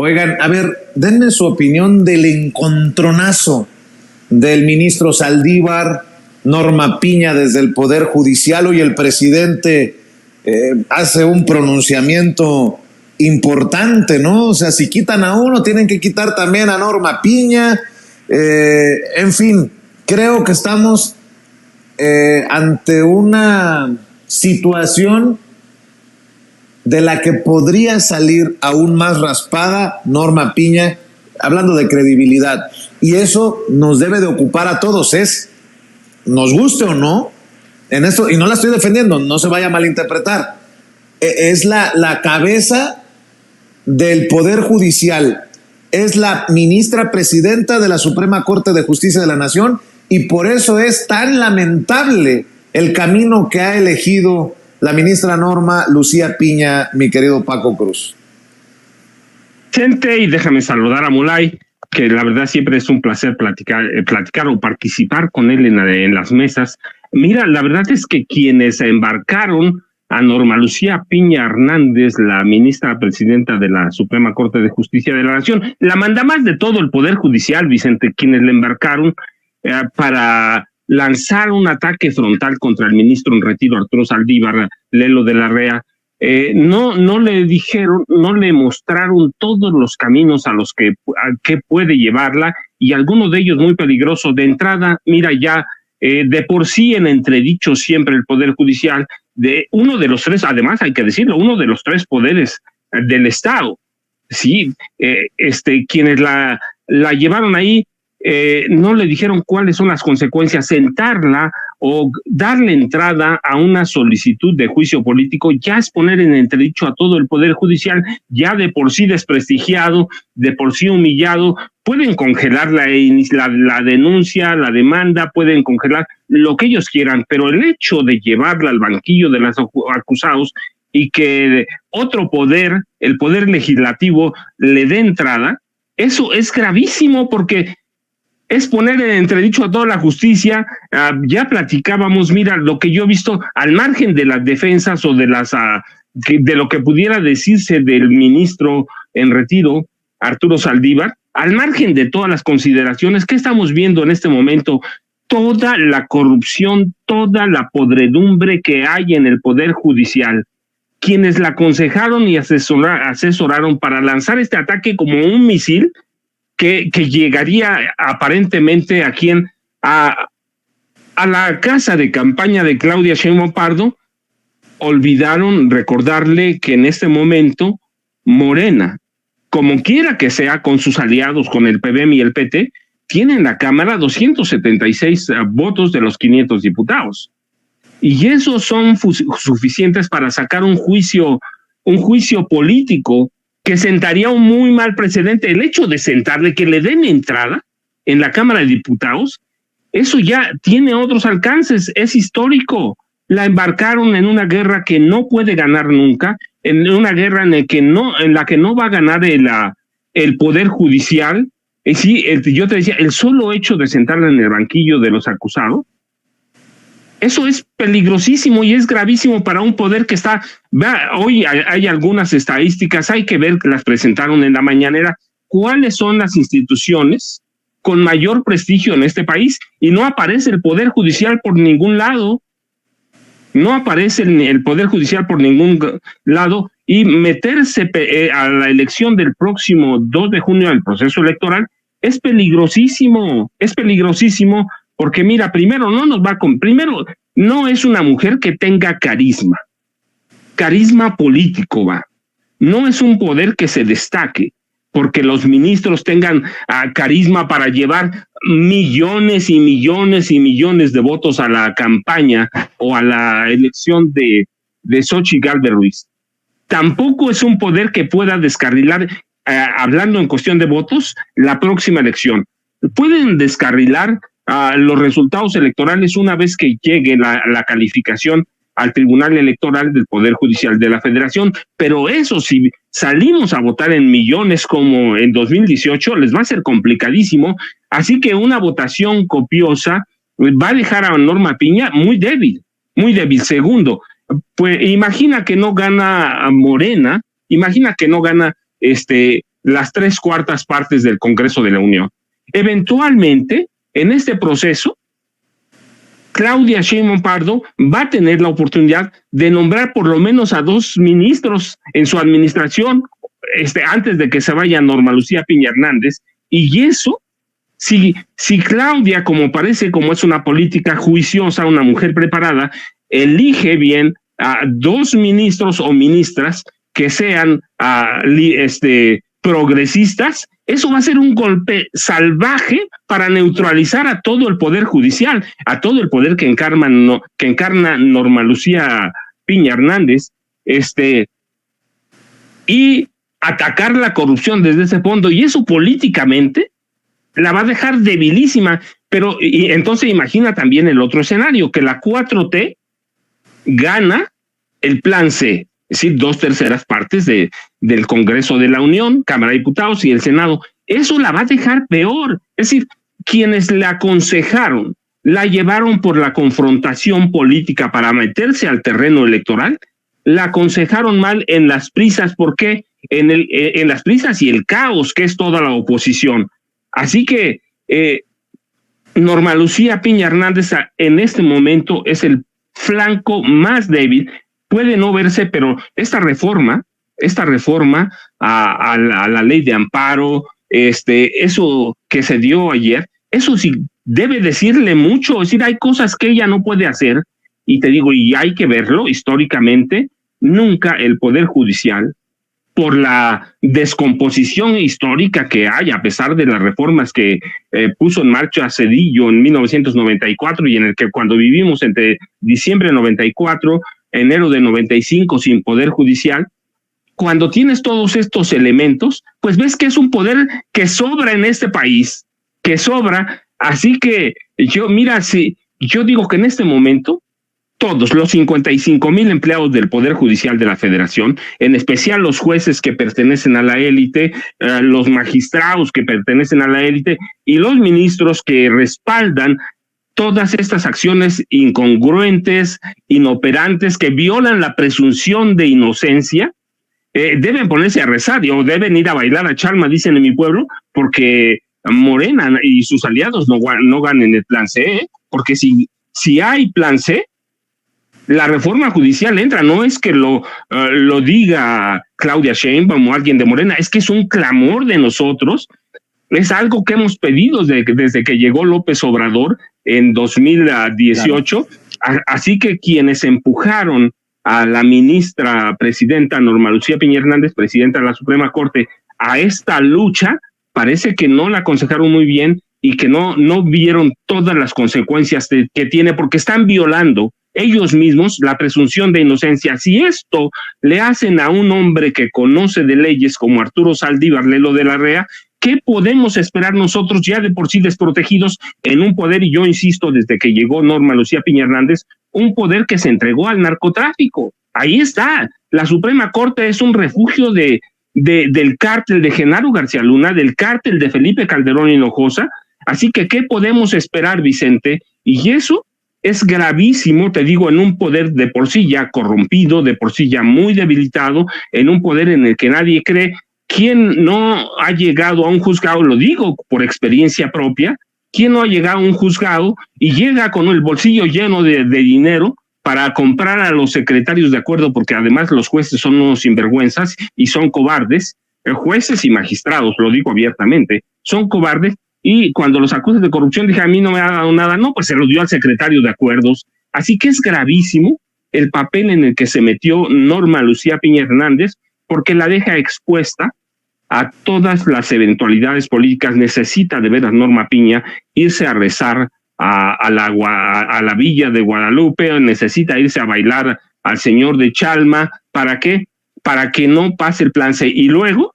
Oigan, a ver, denme su opinión del encontronazo del ministro Saldívar, Norma Piña desde el Poder Judicial. Hoy el presidente hace un pronunciamiento importante, ¿no? O sea, si quitan a uno, tienen que quitar también a Norma Piña. En fin, creo que estamos ante una situación de la que podría salir aún más raspada Norma Piña, hablando de credibilidad. Y eso nos debe de ocupar a todos, nos guste o no, en esto, y no la estoy defendiendo, no se vaya a malinterpretar, es la cabeza del Poder Judicial, es la ministra presidenta de la Suprema Corte de Justicia de la Nación, y por eso es tan lamentable el camino que ha elegido la ministra Norma Lucía Piña, mi querido Paco Cruz. Gente, y déjame saludar a Mulay, que la verdad siempre es un placer platicar o participar con él en las mesas. Mira, la verdad es que quienes embarcaron a Norma Lucía Piña Hernández, la ministra presidenta de la Suprema Corte de Justicia de la Nación, la mandamás de todo el Poder Judicial, Vicente, quienes le embarcaron para lanzar un ataque frontal contra el ministro en retiro Arturo Saldívar, Lelo de la Rea, no le dijeron, no le mostraron todos los caminos a que puede llevarla, y algunos de ellos muy peligrosos. De entrada, mira, ya de por sí en entredicho siempre el Poder Judicial, de uno de los tres, además hay que decirlo, uno de los tres poderes del Estado, sí, quienes la llevaron ahí, no le dijeron cuáles son las consecuencias. Sentarla o darle entrada a una solicitud de juicio político ya es poner en entredicho a todo el Poder Judicial, ya de por sí desprestigiado, de por sí humillado. Pueden congelar la denuncia, la demanda, pueden congelar lo que ellos quieran, pero el hecho de llevarla al banquillo de los acusados y que otro poder, el Poder Legislativo, le dé entrada, eso es gravísimo, porque es poner en entredicho a toda la justicia. Ya platicábamos, mira, lo que yo he visto, al margen de las defensas o de lo que pudiera decirse del ministro en retiro, Arturo Saldívar, al margen de todas las consideraciones, ¿qué estamos viendo en este momento? Toda la corrupción, toda la podredumbre que hay en el Poder Judicial. Quienes la aconsejaron y asesoraron para lanzar este ataque como un misil, que llegaría aparentemente a la casa de campaña de Claudia Sheinbaum Pardo, olvidaron recordarle que en este momento Morena, como quiera que sea, con sus aliados, con el PBM y el PT, tiene en la Cámara 276 votos de los 500 diputados. Y esos son suficientes para sacar un juicio político que sentaría un muy mal precedente. El hecho de sentarle, que le den entrada en la Cámara de Diputados, eso ya tiene otros alcances, es histórico. La embarcaron en una guerra que no puede ganar nunca, en una guerra en la que no va a ganar el Poder Judicial. Sí, yo te decía, el solo hecho de sentarla en el banquillo de los acusados, eso es peligrosísimo y es gravísimo para un poder que está. Hoy hay algunas estadísticas, hay que ver, que las presentaron en la mañanera, cuáles son las instituciones con mayor prestigio en este país, y no aparece el Poder Judicial por ningún lado. No aparece el Poder Judicial por ningún lado, y meterse a la elección del próximo 2 de junio al proceso electoral es peligrosísimo, porque mira, primero no es una mujer que tenga carisma político, no es un poder que se destaque, porque los ministros tengan carisma para llevar millones y millones y millones de votos a la campaña o a la elección de Xochitl Gálvez Ruiz. Tampoco es un poder que pueda descarrilar, hablando en cuestión de votos, la próxima elección. Pueden descarrilar los resultados electorales una vez que llegue la calificación al Tribunal Electoral del Poder Judicial de la Federación, pero eso, si salimos a votar en millones como en 2018, les va a ser complicadísimo. Así que una votación copiosa va a dejar a Norma Piña muy débil. Segundo, pues imagina que no gana Morena, imagina que no gana las 3/4 partes del Congreso de la Unión. Eventualmente, en este proceso, Claudia Sheinbaum Pardo va a tener la oportunidad de nombrar por lo menos a 2 ministros en su administración, antes de que se vaya Norma Lucía Piña Hernández, y eso, si Claudia, como parece, como es una política juiciosa, una mujer preparada, elige bien a 2 ministros o ministras que sean progresistas, eso va a ser un golpe salvaje para neutralizar a todo el poder judicial, a todo el poder que encarna Norma Lucía Piña Hernández, y atacar la corrupción desde ese fondo, y eso políticamente la va a dejar debilísima. Pero y entonces imagina también el otro escenario, que la 4T gana el plan C, es decir, 2/3 partes del Congreso de la Unión, Cámara de Diputados y el Senado. Eso la va a dejar peor. Es decir, quienes la aconsejaron, la llevaron por la confrontación política para meterse al terreno electoral, la aconsejaron mal en las prisas. ¿Por qué? En las prisas y el caos que es toda la oposición. Así que Norma Lucía Piña Hernández en este momento es el flanco más débil. Puede no verse, pero esta reforma a la ley de amparo, eso que se dio ayer, eso sí debe decirle mucho. Es decir, hay cosas que ella no puede hacer, y te digo, y hay que verlo históricamente, nunca el Poder Judicial, por la descomposición histórica que hay, a pesar de las reformas que puso en marcha Zedillo en 1994, y en el que cuando vivimos entre diciembre de 94, enero de 95 sin Poder Judicial, cuando tienes todos estos elementos, pues ves que es un poder que sobra en este país, que sobra. Así que yo digo que en este momento todos los 55,000 empleados del Poder Judicial de la Federación, en especial los jueces que pertenecen a la élite, los magistrados que pertenecen a la élite y los ministros que respaldan todas estas acciones incongruentes, inoperantes, que violan la presunción de inocencia, deben ponerse a rezar o deben ir a bailar a Chalma, dicen en mi pueblo, porque Morena y sus aliados no ganen el plan C, porque si hay plan C, la reforma judicial entra. No es que lo diga Claudia Sheinbaum o alguien de Morena, es que es un clamor de nosotros, es algo que hemos pedido desde que llegó López Obrador en 2018, claro. Así que quienes empujaron a la ministra presidenta Norma Lucía Piña Hernández, presidenta de la Suprema Corte, a esta lucha, parece que no la aconsejaron muy bien y que no vieron todas las consecuencias que tiene, porque están violando ellos mismos la presunción de inocencia. Si esto le hacen a un hombre que conoce de leyes como Arturo Saldívar Lelo de la Rea, ¿qué podemos esperar nosotros ya de por sí desprotegidos en un poder? Y yo insisto, desde que llegó Norma Lucía Piña Hernández, un poder que se entregó al narcotráfico. Ahí está. La Suprema Corte es un refugio del cártel de Genaro García Luna, del cártel de Felipe Calderón Hinojosa. Así que, ¿qué podemos esperar, Vicente? Y eso es gravísimo, te digo, en un poder de por sí ya corrompido, de por sí ya muy debilitado, en un poder en el que nadie cree. ¿Quién no ha llegado a un juzgado? Lo digo por experiencia propia. ¿Quién no ha llegado a un juzgado y llega con el bolsillo lleno de dinero para comprar a los secretarios de acuerdo? Porque además los jueces son unos sinvergüenzas y son cobardes. Jueces y magistrados, lo digo abiertamente, son cobardes. Y cuando los acusan de corrupción, dije, a mí no me ha dado nada. No, pues se lo dio al secretario de acuerdos. Así que es gravísimo el papel en el que se metió Norma Lucía Piña Hernández, porque la deja expuesta a todas las eventualidades políticas. Necesita de veras Norma Piña irse a rezar a la villa de Guadalupe, necesita irse a bailar al señor de Chalma. ¿Para qué? Para que no pase el plan C. Y luego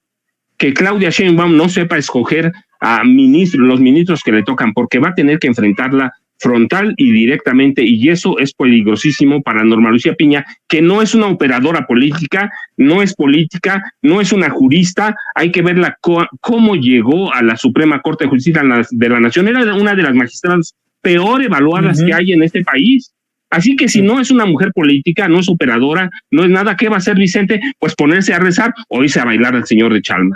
que Claudia Sheinbaum no sepa escoger a los ministros que le tocan, porque va a tener que enfrentarla frontal y directamente, y eso es peligrosísimo para Norma Lucía Piña, que no es una operadora política, no es política, no es una jurista. Hay que verla cómo llegó a la Suprema Corte de Justicia de la Nación. Era una de las magistradas peor evaluadas que hay en este país. Así que si no es una mujer política, no es operadora, no es nada, ¿qué va a hacer Vicente? Pues ponerse a rezar o irse a bailar al señor de Chalma.